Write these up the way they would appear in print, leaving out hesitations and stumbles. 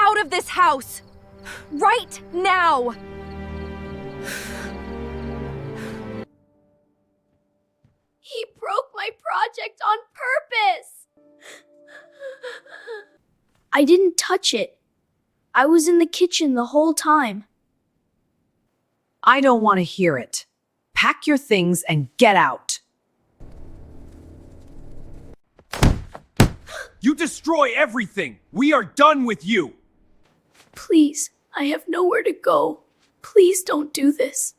out of this house! Right now! He broke my project on purpose! I didn't touch it. I was in the kitchen the whole time. I don't want to hear it. Pack your things and get out. You destroy everything! We are done with you! Please, I have nowhere to go. Please don't do this.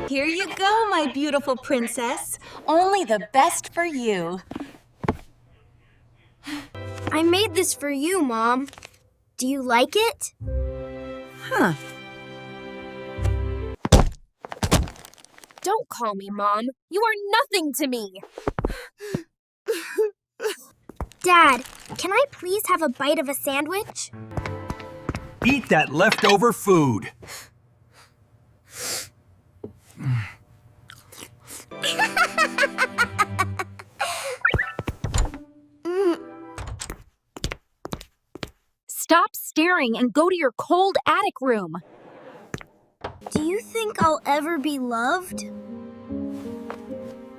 Here you go, my beautiful princess. Only the best for you. I made this for you, Mom. Do you like it? Huh. Don't call me Mom. You are nothing to me. Dad, can I please have a bite of a sandwich? Eat that leftover food. Stop staring and go to your cold attic room. Do you think I'll ever be loved?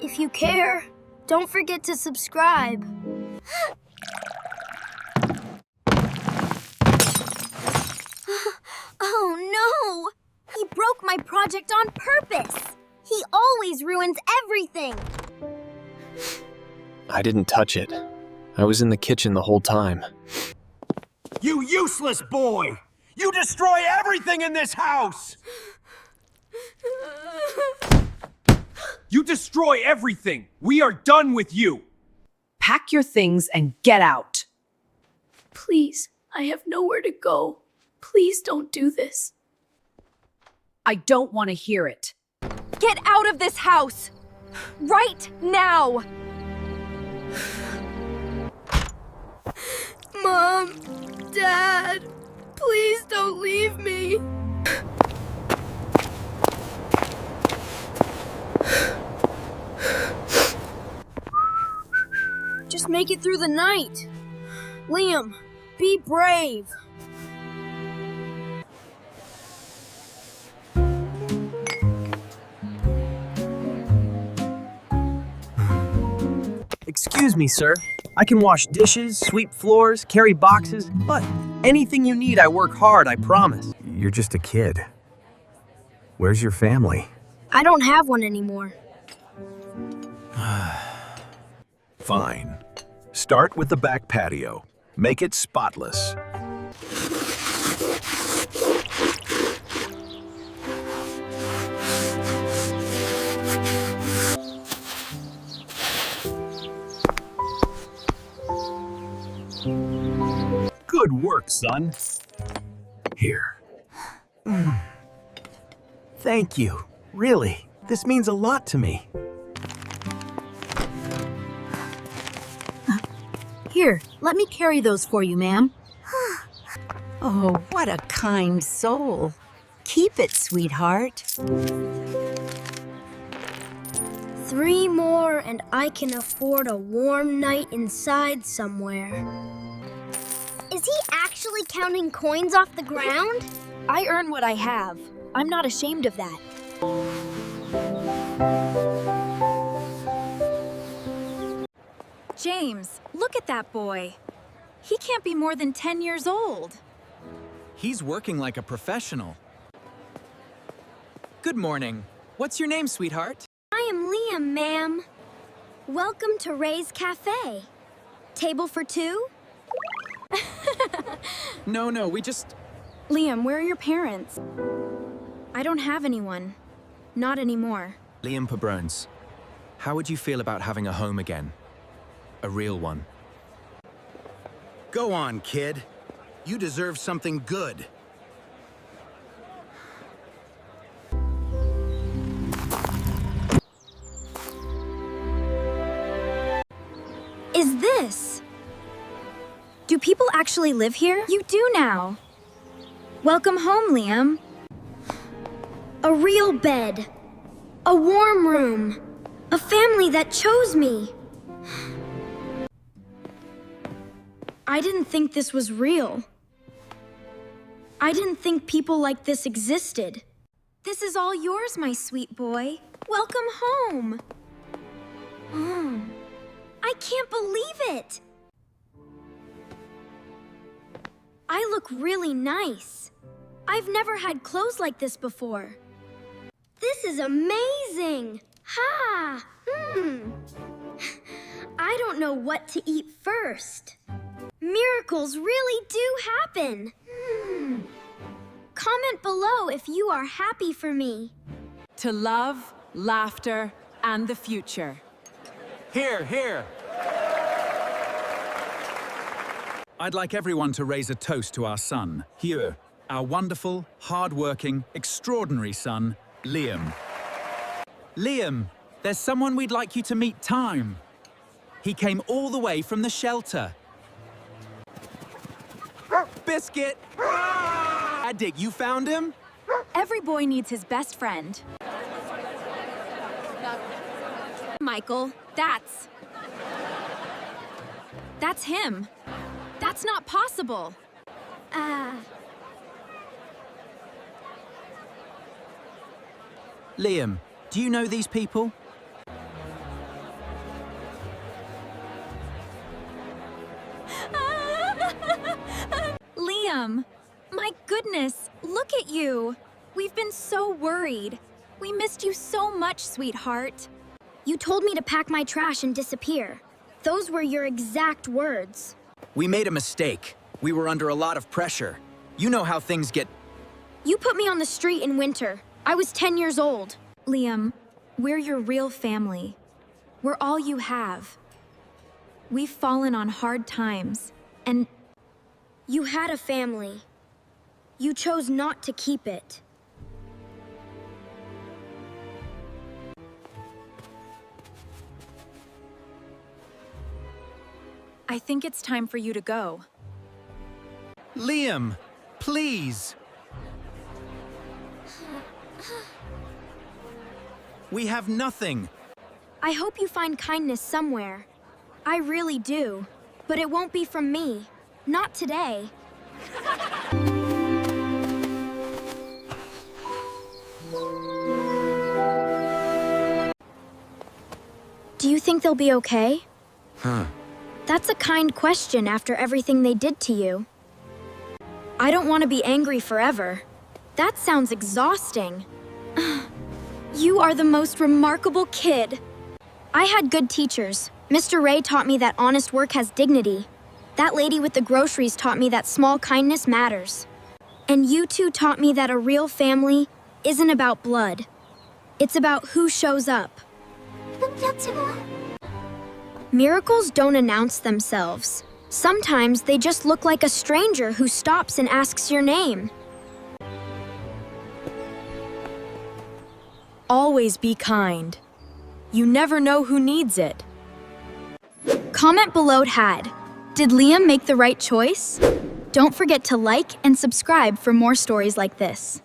If you care, don't forget to subscribe. Oh no! He broke my project on purpose! He always ruins everything! I didn't touch it. I was in the kitchen the whole time. You useless boy! You destroy everything in this house! You destroy everything! We are done with you! Pack your things and get out. Please, I have nowhere to go. Please don't do this. I don't want to hear it. Get out of this house! Right now! Mom, Dad, please don't leave me. Just make it through the night. Liam, be brave. Excuse me, sir. I can wash dishes, sweep floors, carry boxes, but anything you need, I work hard, I promise. You're just a kid. Where's your family? I don't have one anymore. Fine. Start with the back patio. Make it spotless. Good work, son. Here. Thank you. Really, this means a lot to me. Here, let me carry those for you, ma'am. Oh, what a kind soul. Keep it, sweetheart. 3 more and I can afford a warm night inside somewhere. Is he actually counting coins off the ground? I earn what I have. I'm not ashamed of that. James, look at that boy. He can't be more than 10 years old. He's working like a professional. Good morning. What's your name, sweetheart? I am Liam, ma'am. Welcome to Ray's Cafe. Table for 2? No, we just... Liam, where are your parents? I don't have anyone. Not anymore. Liam Pabrones, how would you feel about having a home again? A real one. Go on, kid. You deserve something good. Is this? Do people actually live here? You do now. Welcome home, Liam. A real bed. A warm room. A family that chose me. I didn't think this was real. I didn't think people like this existed. This is all yours, my sweet boy. Welcome home. I can't believe it! I look really nice. I've never had clothes like this before. This is amazing! Ha! I don't know what to eat first. Miracles really do happen. Comment below if you are happy for me. To love, laughter, and the future. Here, here. I'd like everyone to raise a toast to our son, Hugh, our wonderful, hard-working, extraordinary son, Liam. Liam, there's someone we'd like you to meet Time. He came all the way from the shelter. Biscuit! Dig, you found him? Every boy needs his best friend. Michael, that's him. That's not possible. Liam, do you know these people? Liam, my goodness, look at you. We've been so worried. We missed you so much, sweetheart. You told me to pack my trash and disappear. Those were your exact words. We made a mistake. We were under a lot of pressure. You know how things get... You put me on the street in winter. I was 10 years old. Liam, we're your real family. We're all you have. We've fallen on hard times, and... You had a family. You chose not to keep it. I think it's time for you to go. Liam, please. We have nothing. I hope you find kindness somewhere. I really do. But it won't be from me. Not today. Do you think they'll be okay? That's a kind question after everything they did to you. I don't want to be angry forever. That sounds exhausting. You are the most remarkable kid. I had good teachers. Mr. Ray taught me that honest work has dignity. That lady with the groceries taught me that small kindness matters. And you two taught me that a real family isn't about blood. It's about who shows up. Miracles don't announce themselves. Sometimes they just look like a stranger who stops and asks your name. Always be kind. You never know who needs it. Comment below had. Did Liam make the right choice? Don't forget to like and subscribe for more stories like this.